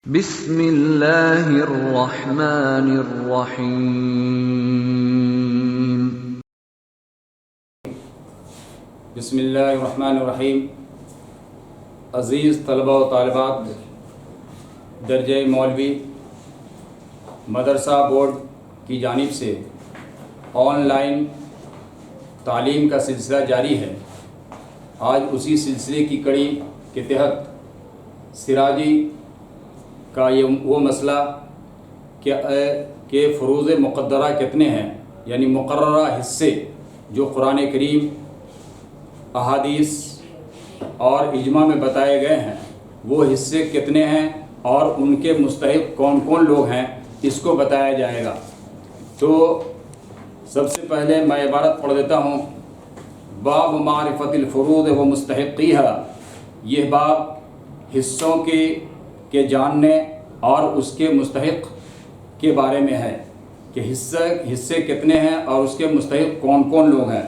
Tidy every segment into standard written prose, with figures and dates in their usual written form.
بسم اللہ الرحمن الرحیم۔ بسم اللہ الرحمن الرحیم۔ عزیز طلبہ و طالبات، درجہ مولوی مدرسہ بورڈ کی جانب سے آن لائن تعلیم کا سلسلہ جاری ہے۔ آج اسی سلسلے کی کڑی کے تحت سراجی کا وہ مسئلہ کہ فروض مقدرہ کتنے ہیں، یعنی مقررہ حصے جو قرآن کریم، احادیث اور اجماع میں بتائے گئے ہیں، وہ حصے کتنے ہیں اور ان کے مستحق کون کون لوگ ہیں، اس کو بتایا جائے گا۔ تو سب سے پہلے میں عبارت پڑھ دیتا ہوں۔ باب معرفت الفروض و مستحقیہا، یہ باب حصوں کے جاننے اور اس کے مستحق کے بارے میں ہے کہ حصے کتنے ہیں اور اس کے مستحق کون کون لوگ ہیں۔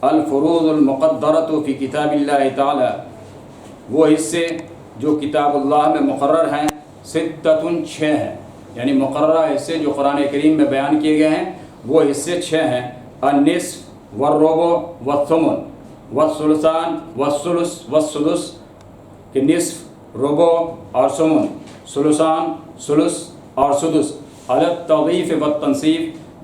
الفروض المقدرۃ فی کتاب اللہ تعالی، وہ حصے جو کتاب اللہ میں مقرر ہیں، ستۃ، 6 ہیں، یعنی مقررہ حصے جو قرآن کریم میں بیان کیے گئے ہیں وہ حصے 6 ہیں۔ النصف والربع والثمن والثلثان والثلث والسدس، کہ نصف، ربع اور ثمن، ثلثان، ثلث اور سدس، علی التضعیف والتنصیف،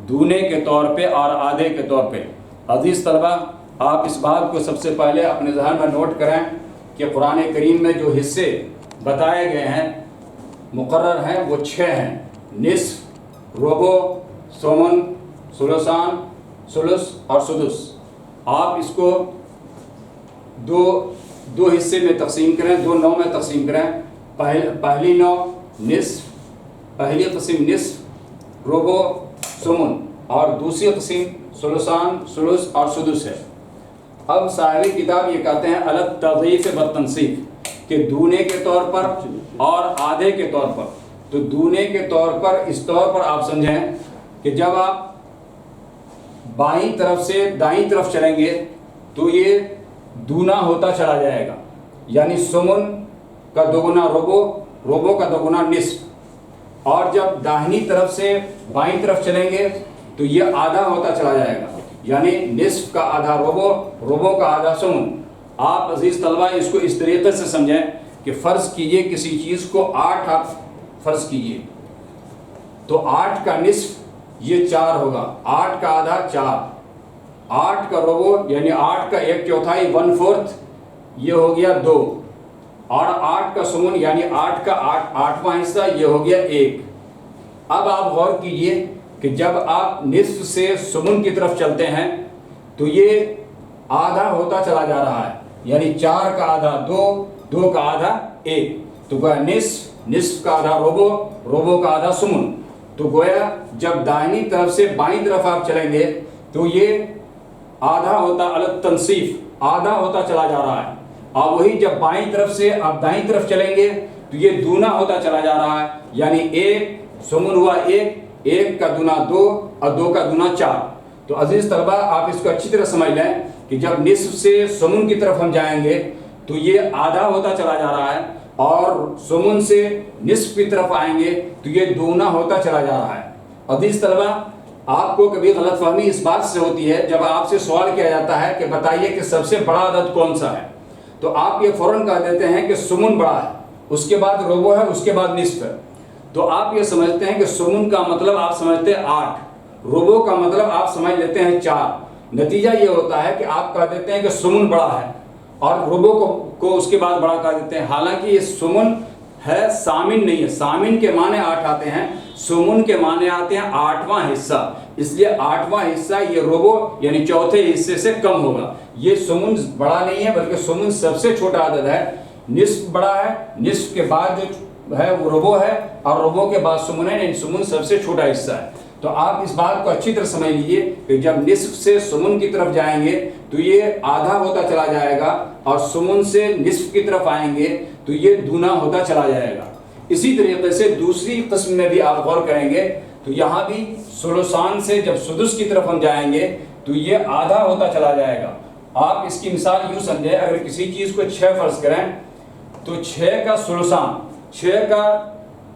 دونے کے طور پہ اور آدھے کے طور پہ۔ عزیز طلبہ، آپ اس بات کو سب سے پہلے اپنے ذہن میں نوٹ کریں کہ قرآن کریم میں جو حصے بتائے گئے ہیں، مقرر ہیں، وہ 6 ہیں۔ نصف، ربع، ثمن، ثلثان، ثلث اور سدس۔ آپ اس کو دو حصے میں تقسیم کریں، 2 نوع میں تقسیم کریں۔ پہلی نوع نصف، پہلی قسم نصف، ربع، ثمن، اور دوسری قسم ثلثان، ثلث اور سدس ہے۔ اب صاحب کتاب یہ کہتے ہیں علی التضعیف والتنصیف، کہ دونے کے طور پر اور آدھے کے طور پر۔ تو دونے کے طور پر اس طور پر آپ سمجھیں کہ جب آپ بائیں طرف سے دائیں طرف چلیں گے تو یہ دونا ہوتا چلا جائے گا، یعنی ثمن کا دوگنا ربع، ربع کا دوگنا نصف۔ اور جب داہنی طرف سے بائیں طرف چلیں گے تو یہ آدھا ہوتا چلا جائے گا، یعنی نصف کا آدھا ربع، ربع کا آدھا ثمن۔ آپ عزیز طلبہ اس کو اس طریقے سے سمجھیں کہ فرض کیجئے کسی چیز کو 8 آپ فرض کیجئے، تو 8 کا نصف یہ 4 ہوگا، 8 کا آدھا 4، 8 کا ربع یعنی 8 کا 1/4، 1/4 یہ ہو گیا 2، اور 8 کا ثمن یعنی 8 کا 8واں حصہ یہ ہو گیا 1۔ اب آپ غور کیجئے کہ جب آپ نصف سے ثمن کی طرف چلتے ہیں تو یہ آدھا ہوتا چلا جا رہا ہے، یعنی 4 کا آدھا 2، 2 کا آدھا 1، تو گویا نصف کا آدھا ربع، ربع کا آدھا ثمن۔ تو گویا جب دائنی طرف سے بائیں طرف آپ چلیں گے تو یہ آدھا ہوتا علی التنصیف، آدھا ہوتا چلا جا رہا ہے، اور وہی جب بائیں طرف سے آپ دائیں طرف چلیں گے تو یہ دونا ہوتا چلا جا رہا ہے، یعنی 1 ثمن ہوا 1 کا دونا 2 اور 2 کا دونا 4۔ تو عزیز طلبہ آپ اس کو اچھی طرح سمجھ لیں کہ جب نصف سے ثمن کی طرف ہم جائیں گے تو یہ آدھا ہوتا چلا جا رہا ہے، اور ثمن سے نصف کی طرف آئیں گے تو یہ دونا ہوتا چلا جا رہا ہے۔ عزیز طلبہ، آپ کو کبھی غلط فہمی اس بات سے ہوتی ہے جب آپ سے سوال کیا جاتا ہے کہ بتائیے کہ سب سے بڑا عدد کون سا ہے، تو آپ یہ فوراً کہہ دیتے ہیں کہ ثمن بڑا ہے، اس کے بعد ربع ہے، اس کے بعد نصف ہے۔ تو آپ یہ سمجھتے ہیں کہ ثمن کا مطلب آپ سمجھتے ہیں 8، ربع کا مطلب آپ سمجھ لیتے ہیں 4۔ نتیجہ یہ ہوتا ہے کہ آپ کہہ دیتے ہیں کہ ثمن بڑا ہے اور ربع کو اس کے بعد بڑا کہہ دیتے ہیں، حالانکہ یہ ثمن ہے، ثامن نہیں ہے۔ ثامن کے معنی 8 آتے ہیں، ثمن کے معنی آتے ہیں 8واں حصہ، اس لیے 8واں حصہ یہ ربع یعنی چوتھے حصے سے کم ہوگا۔ یہ ثمن بڑا نہیں ہے بلکہ ثمن سب سے چھوٹا عدد ہے۔ نصف بڑا ہے، نصف کے بعد جو ہے وہ ربع ہے، اور ربع کے بعد ثمن ہے، یعنی ثمن سب سے چھوٹا حصہ ہے۔ تو آپ اس بات کو اچھی طرح سمجھ لیجئے کہ جب نصف سے ثمن کی طرف جائیں گے تو یہ آدھا ہوتا چلا جائے گا، اور ثمن سے نصف کی طرف آئیں گے تو یہ دونا ہوتا چلا جائے گا۔ اسی طریقے سے دوسری قسم میں بھی آپ غور کریں گے تو یہاں بھی ثلثان سے جب سدس کی طرف ہم جائیں گے تو یہ آدھا ہوتا چلا جائے گا۔ آپ اس کی مثال یوں سمجھیں، اگر کسی چیز کو 6 فرض کریں تو 6 کا ثلثان، 6 کا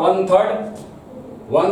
1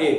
1,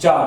4।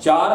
4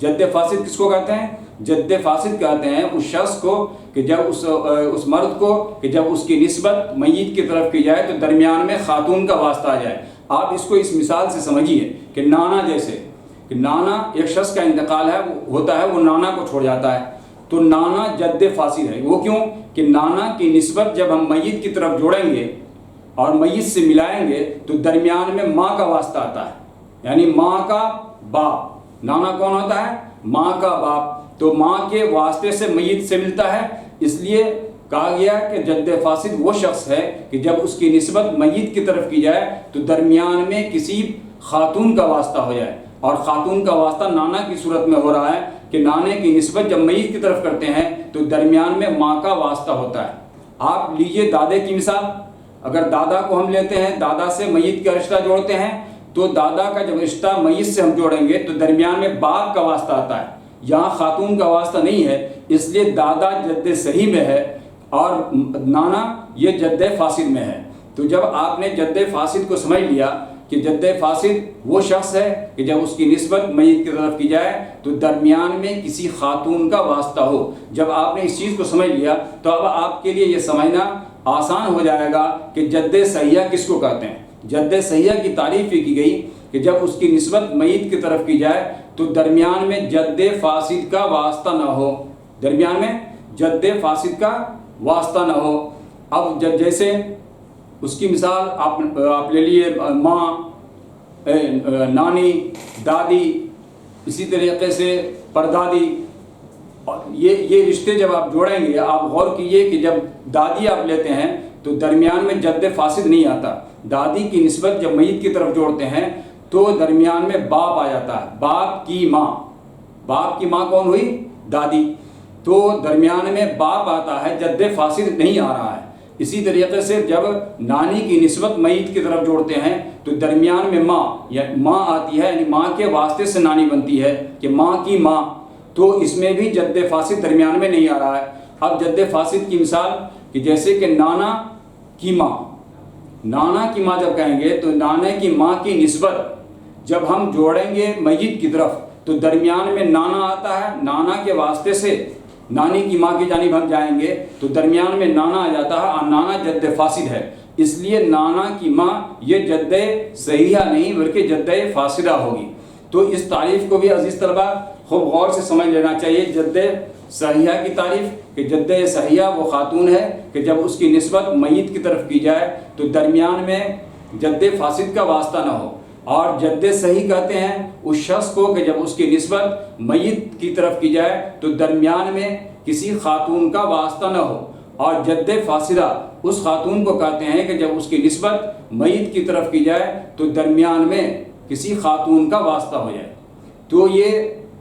جد فاسد کس کو کہتے ہیں؟ جد فاسد کہتے ہیں اس شخص کو کہ جب اس مرد کو کہ جب اس کی نسبت میت کی طرف کی جائے تو درمیان میں خاتون کا واسطہ آ جائے۔ آپ اس کو اس مثال سے سمجھیے کہ نانا جیسے کہ نانا ایک شخص کا انتقال ہے ہوتا ہے، وہ نانا کو چھوڑ جاتا ہے، تو نانا جد فاسد ہے۔ وہ کیوں کہ نانا کی نسبت جب ہم میت کی طرف جوڑیں گے اور میت سے ملائیں گے تو درمیان میں ماں کا واسطہ آتا ہے، یعنی ماں کا باپ۔ نانا کون ہوتا ہے؟ ماں کا باپ، تو ماں کے واسطے سے میت سے ملتا ہے، اس لیے کہا گیا کہ جد فاسد وہ شخص ہے کہ جب اس کی نسبت میت کی طرف کی جائے تو درمیان میں کسی خاتون کا واسطہ ہو جائے، اور خاتون کا واسطہ نانا کی صورت میں ہو رہا ہے کہ نانے کی نسبت جب میت کی طرف کرتے ہیں تو درمیان میں ماں کا واسطہ ہوتا ہے۔ آپ لیجئے دادے کی مثال، اگر دادا کو ہم لیتے ہیں، دادا سے میت کا رشتہ جوڑتے ہیں، تو دادا کا جب رشتہ میت سے ہم جوڑیں گے تو درمیان میں باپ کا واسطہ آتا ہے، یہاں خاتون کا واسطہ نہیں ہے، اس لیے دادا جد صحیح میں ہے اور نانا یہ جد فاسد میں ہے۔ تو جب آپ نے جد فاسد کو سمجھ لیا کہ جد فاسد وہ شخص ہے کہ جب اس کی نسبت میت کی طرف کی جائے تو درمیان میں کسی خاتون کا واسطہ ہو، جب آپ نے اس چیز کو سمجھ لیا تو اب آپ کے لیے یہ سمجھنا آسان ہو جائے گا کہ جد صحیحہ کس کو کہتے ہیں۔ جد صحیحہ کی تعریف یہ کی گئی کہ جب اس کی نسبت میت کی طرف کی جائے تو درمیان میں جد فاسد کا واسطہ نہ ہو، درمیان میں جد فاسد کا واسطہ نہ ہو۔ اب جیسے اس کی مثال آپ لے لیے ماں، نانی، دادی، اسی طریقے سے پردادی، یہ رشتے جب آپ جوڑیں گے آپ غور کیجئے کہ جب دادی آپ لیتے ہیں تو درمیان میں جد فاسد نہیں آتا، دادی کی نسبت جب میت کی طرف جوڑتے ہیں تو درمیان میں باپ آ جاتا ہے، باپ کی ماں، باپ کی ماں کون ہوئی؟ دادی، تو درمیان میں باپ آتا ہے، جد فاسد نہیں آ رہا ہے۔ اسی طریقے سے جب نانی کی نسبت میت کی طرف جوڑتے ہیں تو درمیان میں ماں یا ماں آتی ہے، یعنی ماں کے واسطے سے نانی بنتی ہے کہ ماں کی ماں، تو اس میں بھی جد فاسد درمیان میں نہیں آ رہا ہے۔ اب جد فاسد کی مثال کہ جیسے کہ نانا کی ماں، نانا کی ماں جب کہیں گے تو نانے کی ماں کی نسبت جب ہم جوڑیں گے میت کی طرف تو درمیان میں نانا آتا ہے، نانا کے واسطے سے نانی کی ماں کی جانب ہم جائیں گے تو درمیان میں نانا آ جاتا ہے اور نانا جد فاسد ہے، اس لیے نانا کی ماں یہ جد صحیحہ نہیں بلکہ جد فاسدہ ہوگی۔ تو اس تعریف کو بھی عزیز طلبہ خوب غور سے سمجھ لینا چاہیے۔ جد صحیحہ کی تعریف کہ جد صحیحہ وہ خاتون ہے کہ جب اس کی نسبت میت کی طرف کی جائے تو درمیان میں جد فاسد کا واسطہ نہ ہو، اور جد صحیح کہتے ہیں اس شخص کو کہ جب اس کی نسبت میت کی طرف کی جائے تو درمیان میں کسی خاتون کا واسطہ نہ ہو، اور جد فاسدہ اس خاتون کو کہتے ہیں کہ جب اس کی نسبت میت کی طرف کی جائے تو درمیان میں کسی خاتون کا واسطہ ہو جائے۔ تو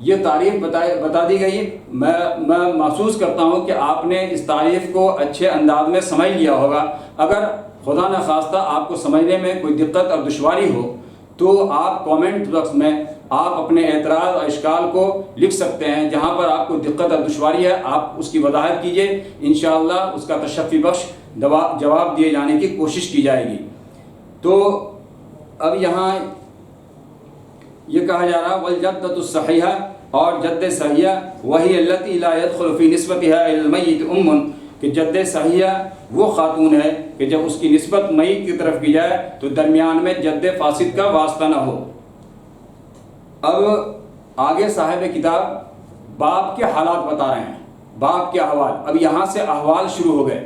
یہ تعریف بتا دی گئی۔ میں محسوس کرتا ہوں کہ آپ نے اس تعریف کو اچھے انداز میں سمجھ لیا ہوگا۔ اگر خدا نخواستہ آپ کو سمجھنے میں کوئی دقت اور دشواری ہو تو آپ کومنٹ باکس میں آپ اپنے اعتراض اور اشکال کو لکھ سکتے ہیں، جہاں پر آپ کو دقت اور دشواری ہے آپ اس کی وضاحت کیجئے، انشاءاللہ اس کا تشفی بخش جواب دیے جانے کی کوشش کی جائے گی۔ تو اب یہاں یہ کہا جا رہا والجدۃ الصحیحہ، اور جد صحیحہ وہی التی لا يدخل فی نسبتها الی المیت کہ جد صحیحہ وہ خاتون ہے کہ جب اس کی نسبت میت کی طرف کی جائے تو درمیان میں جد فاسد کا واسطہ نہ ہو۔ اب آگے صاحب کتاب باپ کے حالات بتا رہے ہیں، باپ کے احوال۔ اب یہاں سے احوال شروع ہو گئے۔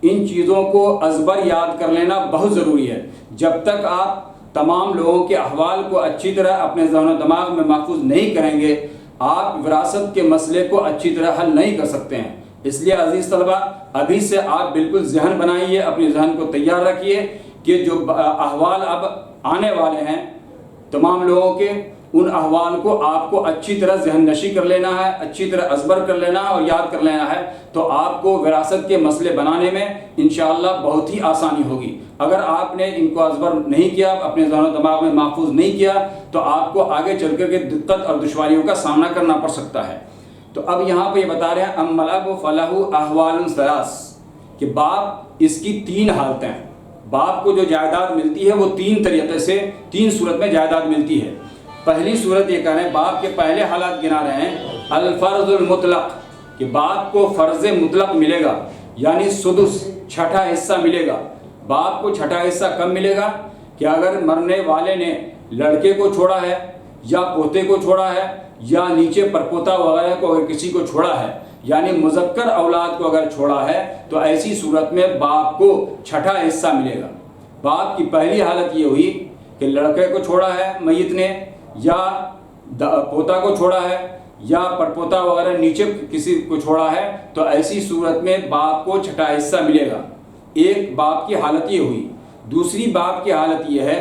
ان چیزوں کو ازبر یاد کر لینا بہت ضروری ہے۔ جب تک آپ تمام لوگوں کے احوال کو اچھی طرح اپنے ذہن و دماغ میں محفوظ نہیں کریں گے آپ وراثت کے مسئلے کو اچھی طرح حل نہیں کر سکتے ہیں۔ اس لیے عزیز طلبہ ابھی سے آپ بالکل ذہن بنائیے، اپنے ذہن کو تیار رکھیے کہ جو احوال اب آنے والے ہیں تمام لوگوں کے، ان احوال کو آپ کو اچھی طرح ذہن نشی کر لینا ہے، اچھی طرح ازبر کر لینا ہے اور یاد کر لینا ہے، تو آپ کو وراثت کے مسئلے بنانے میں انشاءاللہ بہت ہی آسانی ہوگی۔ اگر آپ نے ان کو ازبر نہیں کیا، اپنے ذہن و دماغ میں محفوظ نہیں کیا، تو آپ کو آگے چل کر کے دقت اور دشواریوں کا سامنا کرنا پڑ سکتا ہے۔ تو اب یہاں پہ یہ بتا رہے ہیں اما الاب فلہ احوال ثلاث، کہ باپ اس کی تین حالتیں ہیں۔ باپ کو جو جائیداد ملتی ہے وہ تین طریقے سے، تین صورت میں جائیداد ملتی ہے۔ پہلی صورت یہ کہہ رہے ہیں، باپ کے پہلے حالات گنا رہے ہیں، الفرض المطلق، کہ باپ کو فرض مطلق ملے گا، یعنی سدس چھٹا حصہ ملے گا۔ باپ کو چھٹا حصہ کب ملے گا؟ کہ اگر مرنے والے نے لڑکے کو چھوڑا ہے یا پوتے کو چھوڑا ہے یا نیچے پرپوتا وغیرہ کو اگر کسی کو چھوڑا ہے، یعنی مذکر اولاد کو اگر چھوڑا ہے تو ایسی صورت میں باپ کو چھٹا حصہ ملے گا۔ باپ کی پہلی حالت یہ ہوئی کہ لڑکے کو چھوڑا ہے میت نے، یا پوتا کو چھوڑا ہے یا پرپوتا وغیرہ نیچے کسی کو چھوڑا ہے، تو ایسی صورت میں باپ کو چھٹا حصہ ملے گا۔ ایک باپ کی حالت یہ ہوئی۔ دوسری باپ کی حالت یہ ہے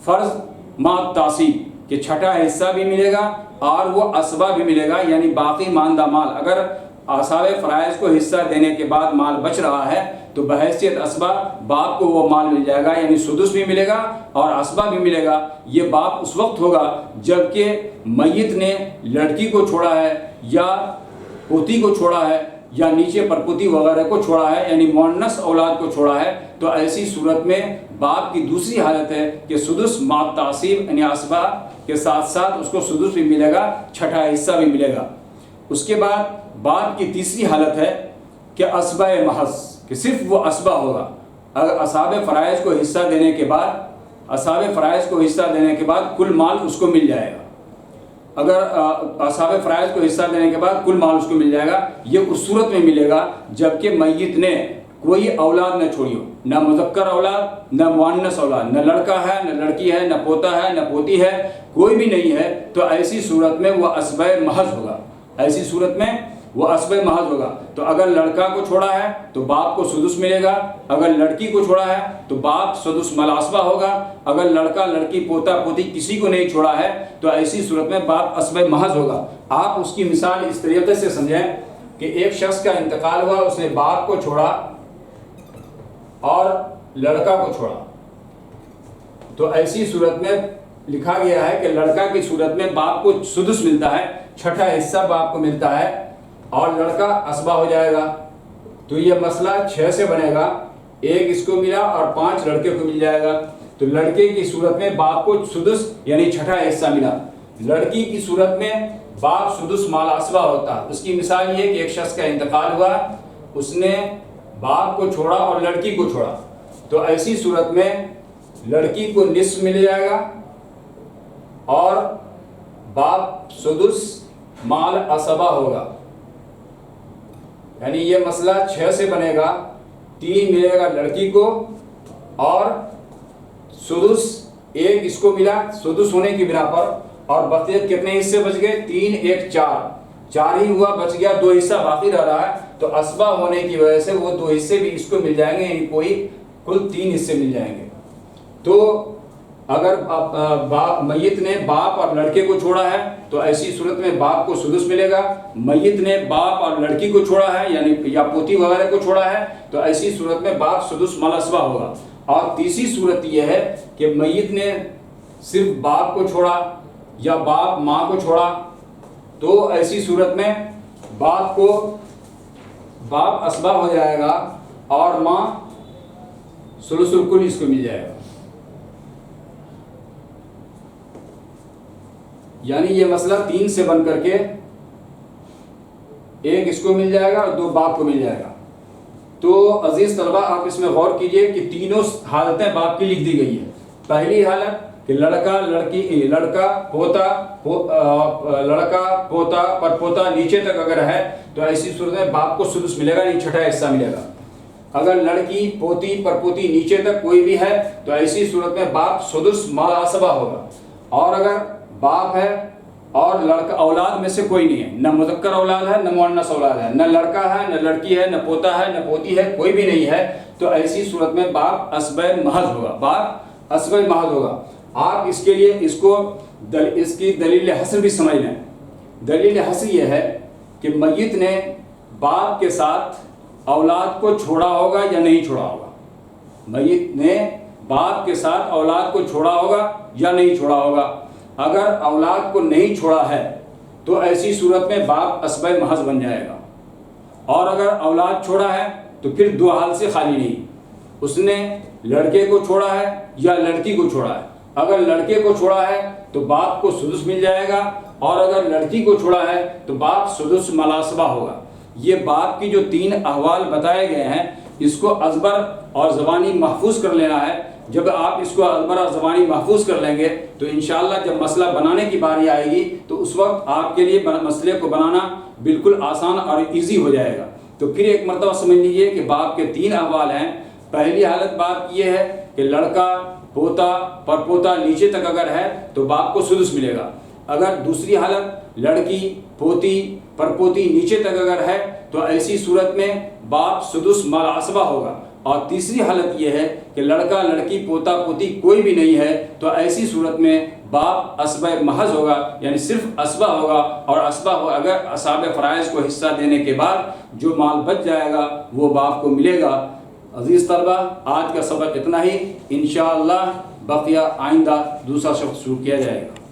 فرض مع تعصیب، کہ چھٹا حصہ بھی ملے گا اور وہ اسبہ بھی ملے گا، یعنی باقی ماندہ مال، اگر اصحاب فرائض کو حصہ دینے کے بعد مال بچ رہا ہے تو بحیثیت اسبہ باپ کو وہ مال مل جائے گا، یعنی سدس بھی ملے گا اور اسبہ بھی ملے گا۔ یہ باپ اس وقت ہوگا جب کہ میت نے لڑکی کو چھوڑا ہے یا پوتی کو چھوڑا ہے یا نیچے پرپوتی وغیرہ کو چھوڑا ہے، یعنی مؤنث اولاد کو چھوڑا ہے، تو ایسی صورت میں باپ کی دوسری حالت ہے کہ سدس مع تعصیب، یعنی اسبہ کے ساتھ ساتھ اس کو سدس بھی ملے گا، چھٹا حصہ بھی ملے گا۔ اس کے بعد باپ کی تیسری حالت ہے کہ اسبہ محض، کہ صرف وہ اسبہ ہوگا۔ اگر اصحاب فرائض کو حصہ دینے کے بعد کل مال اس کو مل جائے گا۔ اگر اصحاب فرائض کو حصہ دینے کے بعد کل مال اس کو مل جائے گا، یہ اس صورت میں ملے گا جب کہ میت نے کوئی اولاد نہ چھوڑی ہو، نہ مذکر اولاد نہ مؤنث اولاد، نہ لڑکا ہے نہ لڑکی ہے نہ پوتا ہے نہ پوتی ہے، کوئی بھی نہیں ہے، تو ایسی صورت میں وہ اسبہ محض ہوگا۔ ایسی صورت میں وہ اسبہ محض ہوگا۔ تو اگر لڑکا کو چھوڑا ہے تو باپ کو سدس ملے گا، اگر لڑکی کو چھوڑا ہے تو باپ سدس ملاسبہ ہوگا، اگر لڑکا لڑکی پوتا پوتی کسی کو نہیں چھوڑا ہے تو ایسی صورت میں باپ اسبہ محض ہوگا۔ آپ اس کی مثال اس طریقے سے سمجھیں کہ ایک شخص کا انتقال ہوا، اس نے باپ کو چھوڑا اور لڑکا کو چھوڑا، تو ایسی صورت میں لکھا گیا ہے کہ لڑکا کی صورت میں باپ کو سدس ملتا ہے، چھٹا حصہ باپ کو ملتا ہے اور لڑکا اسبہ ہو جائے گا۔ تو یہ مسئلہ 6 سے بنے گا، 1 اس کو ملا اور 5 لڑکے کو مل جائے گا۔ تو لڑکے کی صورت میں باپ کو سدس یعنی چھٹا حصہ ملا، لڑکی کی صورت میں باپ سدس مال اسبہ ہوتا۔ اس کی مثال یہ کہ ایک شخص کا انتقال ہوا، اس نے باپ کو چھوڑا اور لڑکی کو چھوڑا، تو ایسی صورت میں لڑکی کو نصف مل جائے گا اور باپ سدس مال اسبہ ہوگا۔ یعنی یہ مسئلہ 6 سے بنے گا، 3 ملے گا لڑکی کو اور سدس 1 اس کو ملا سدس ہونے کی بنا پر، اور بقیت کتنے حصے بچ گئے؟ 3 1 4 ہی ہوا، بچ گیا 2 حصہ باقی رہ رہا ہے، تو اسبہ ہونے کی وجہ سے وہ 2 حصے بھی اس کو مل جائیں گے، یعنی کوئی کل 3 حصے مل جائیں گے۔ تو اگر میت نے باپ اور لڑکے کو چھوڑا ہے تو ایسی صورت میں باپ کو سدس ملے گا، میت نے باپ اور لڑکی کو چھوڑا ہے یعنی یا پوتی وغیرہ کو چھوڑا ہے تو ایسی صورت میں باپ سدس ملاسبہ ہوگا۔ اور تیسری صورت یہ ہے کہ میت نے صرف باپ کو چھوڑا یا باپ ماں کو چھوڑا، تو ایسی صورت میں باپ اسبہ ہو جائے گا اور ماں ثلث الکل اس کو مل جائے گا۔ یعنی یہ مسئلہ 3 سے بن کر کے 1 اس کو مل جائے گا اور 2 باپ کو مل جائے گا۔ تو عزیز طلبہ آپ اس میں غور کیجئے کہ تینوں حالتیں باپ کی لکھ دی گئی ہیں۔ پہلی حالت کہ لڑکا پوتا پرپوتا نیچے تک اگر ہے تو ایسی صورت میں باپ کو سدس ملے گا، یعنی چھٹا حصہ ملے گا۔ اگر لڑکی پوتی پرپوتی نیچے تک کوئی بھی ہے تو ایسی صورت میں باپ سدس ملاسبہ ہوگا۔ اور اگر باپ ہے اور لڑکا اولاد میں سے کوئی نہیں ہے، نہ مذکر اولاد ہے نہ مؤنث اولاد ہے، نہ لڑکا ہے نہ لڑکی ہے نہ پوتا ہے نہ پوتی ہے، کوئی بھی نہیں ہے، تو ایسی صورت میں باپ اسبہ محض ہوگا۔ آپ اس کے لیے اس کی دلیل حسن بھی سمجھ لیں۔ دلیل حسن یہ ہے کہ میت نے باپ کے ساتھ اولاد کو چھوڑا ہوگا یا نہیں چھوڑا ہوگا، میت نے باپ کے ساتھ اولاد کو چھوڑا ہوگا یا نہیں چھوڑا ہوگا۔ اگر اولاد کو نہیں چھوڑا ہے تو ایسی صورت میں باپ اسبہ محض بن جائے گا، اور اگر اولاد چھوڑا ہے تو پھر 2 حال سے خالی نہیں، اس نے لڑکے کو چھوڑا ہے یا لڑکی کو چھوڑا ہے، اگر لڑکے کو چھوڑا ہے تو باپ کو سدس مل جائے گا، اور اگر لڑکی کو چھوڑا ہے تو باپ سدس ملاسبہ ہوگا۔ یہ باپ کی جو 3 احوال بتائے گئے ہیں اس کو ازبر اور زبانی محفوظ کر لینا ہے۔ جب آپ اس کو ازبر اور زبانی محفوظ کر لیں گے تو انشاءاللہ جب مسئلہ بنانے کی باری آئے گی تو اس وقت آپ کے لیے مسئلے کو بنانا بالکل آسان اور ایزی ہو جائے گا۔ تو پھر ایک مرتبہ سمجھ لیجئے کہ باپ کے 3 احوال ہیں۔ پہلی حالت باپ کی یہ ہے کہ لڑکا، پوتا، پرپوتا نیچے تک اگر ہے تو باپ کو سدس ملے گا۔ اگر دوسری حالت لڑکی، پوتی، پرپوتی نیچے تک اگر ہے تو ایسی صورت میں باپ سدس ملاسبہ ہوگا۔ اور تیسری حالت یہ ہے کہ لڑکا، لڑکی، پوتا، پوتی کوئی بھی نہیں ہے تو ایسی صورت میں باپ اسبہ محض ہوگا، یعنی صرف اسبہ ہوگا، اور اسبہ اگر اصحاب فرائض کو حصہ دینے کے بعد جو مال بچ جائے گا وہ باپ کو ملے گا۔ عزیز طلبہ، آج کا سبق اتنا ہی، انشاءاللہ بقیہ آئندہ دوسرا سبق شروع کیا جائے گا۔